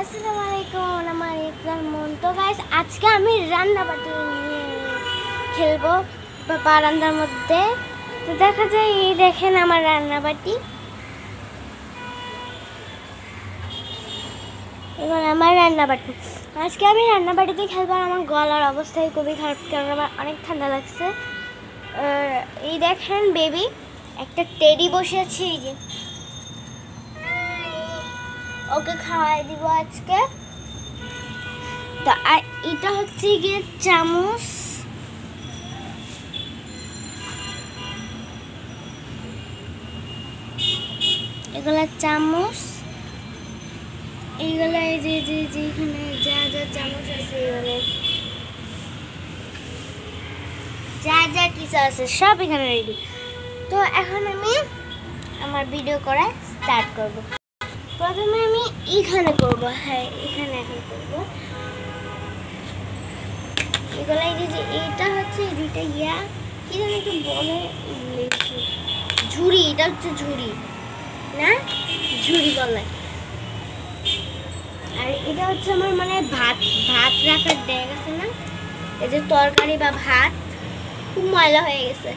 আসসালামু আলাইকুম আমার ইকরাম মন। তো গাইস আজকে আমি রান্নাবাটি নিয়ে খেলবো বারান্দার মধ্যে। তো দেখা যায় এই দেখেন আমার রান্নাবাটি, এবার আমার রান্নাবাটি আজকে আমি রান্নাবাটিতে খেলবো। আমার গলার অবস্থায় খুবই খারাপ, কারণ আমার অনেক ঠান্ডা লাগছে। এই দেখেন বেবি একটা টেডি বসে আছে, এই যে ওকে খাওয়াই দিব আজকে। তো আর এটা হচ্ছে গিয়ে চামচ, এগুলা চামচ, এইগুলা এই যে এখানে যা যা চামচ আছে, এগুলো যা যা কিছু আছে সব এখানে রেডি। তো এখন আমি আমার ভিডিও করা স্টার্ট করব। প্রথমে আমি এখানে করব, হ্যাঁ এখানে এখন করব। এগুলো এই যে এটা হচ্ছে দুইটা ইয়া কি জানি একটু বলে ঝুড়ি, এটা হচ্ছে ঝুড়ি না, ঝুড়ি বলে। আর এটা হচ্ছে আমার মানে ভাত রাখার ড্যাগ আছে না, এই যে তরকারি বা ভাত খুব ময়লা হয়ে গেছে,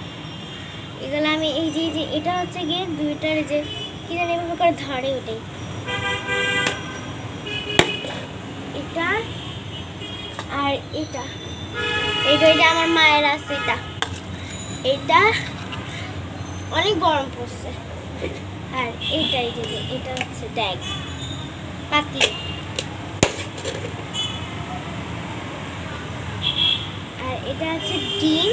এগুলো আমি এই যে এটা হচ্ছে গিয়ে দুইটার যে কি জানি এভাবে করে ধরে ওটাই, এটা আর এটা যে আমার মায়ের আছে, এটা অনেক গরম পড়ছে। আর এইটাই যে এটা হচ্ছে ড্যাগ পাতি। আর এটা হচ্ছে ডিম,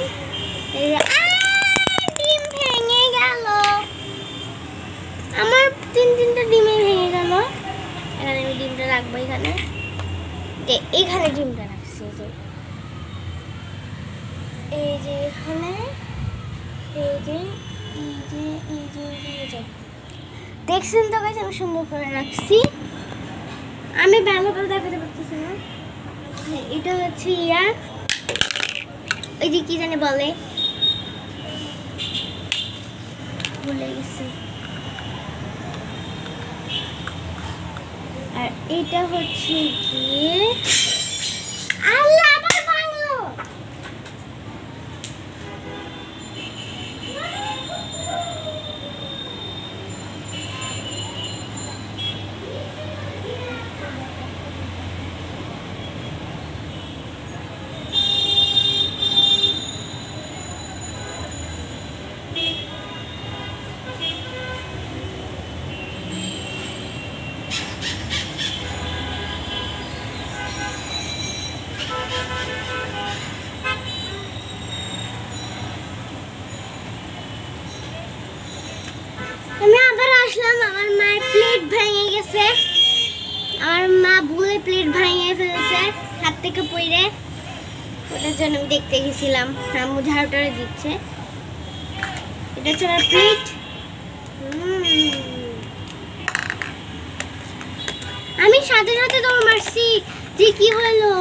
ডিম ভেঙে গেল আমার, তিনটা ডিমে ভেঙে গেল। এখানে আমি ডিমটা রাখবো, এখানে ডিমটা রাখছি, এই যে এখানে দেখছেন তো গাইস, আমি সুন্দর করে রাখছি। আমি ভালো করে দেখাতে পারতেছি না। এটা হচ্ছে ইয়া ওই যে কি জানি বলে, ভুলে গেছি। আর এটা হচ্ছে গিয়ে আল্লাহ আবার বাংলো, আমি আবার আসলাম। আমার মায়ের প্লেট ভেঙে গেছে, আমার মা ভুলে প্লেট ভেঙে ফেলেছে হাত থেকে পড়ে, ওটার জন্য আমি দেখতে গেছিলাম। আম্মু ঝাড়ুটারে দিচ্ছে, এটা হচ্ছে আমার প্লেট। আমি সাথে সাথে দৌড় মারছি, যে কি হলো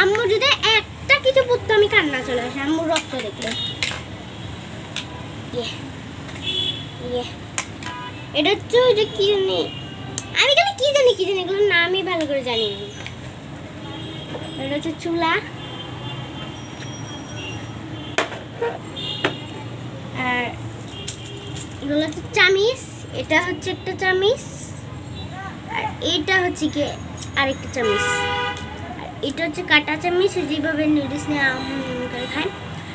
আম্মু যদি একটা কিছু পড়তো আমি কান্না চলে আসে আম্মুর রক্ত দেখলে। এটা হচ্ছে ওই যে কি জানি, আমি খালি কি জানি এগুলোর নামই ভালো করে জানি না। এটা হচ্ছে চুলা, আর এগুলো হচ্ছে চামিচ, এটা হচ্ছে একটা চামিচ, আর এটা হচ্ছে কি আরেকটা চামিচ, আর এটা হচ্ছে কাটা চামিচ, যেভাবে নুডলস নিয়ে করে খায়।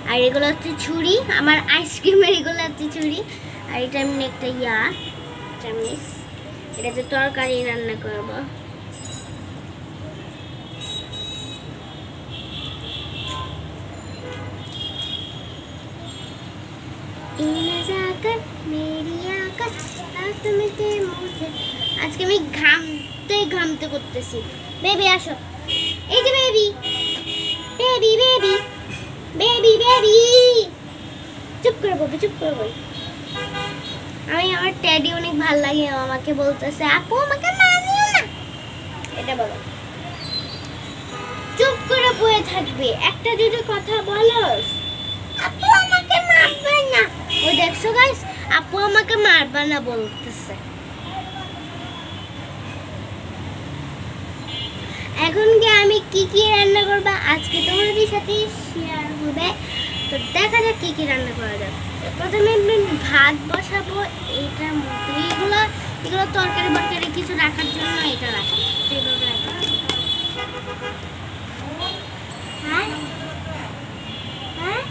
আর এগুলো হচ্ছে ছুরি, আমার আইসক্রিমের এগুলো হচ্ছে ছুরি। আর এটা এমনি একটা ইয়া চামিচ, এটাতে তরকারি রান্না করব। আজকে আমি ঘামতে করতেছি। বেবি আসো, এই যে বেবি চুপ করে বলবে, আমি আমার টেডি অনেক ভালো লাগে, আমাকে বলতেছে আপু আমাকে মারিও না, এটা বলো। চুপ করে বসে থাকবে, একটা যদি কথা বলস আপু আমাকে মারবে না, ওই দেখছো গাইস আপু আমাকে মারবে না বলতেছে। কি কি রান্না করবা আজকে তোমাদের সাথে শেয়ার হবে। তো দেখা যাক কি কি রান্না করা যাবে। প্রথমে আমি ভাত বসাবো, এইটার মধ্যে এগুলো তরকারি বরকারি কিছু রাখার জন্য এটা রাখি। এইভাবে রাখি। হ্যাঁ হ্যাঁ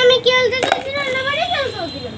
আমি খেলতে গেছিলাম, রান্না বাড়ি খেলতে দিলাম।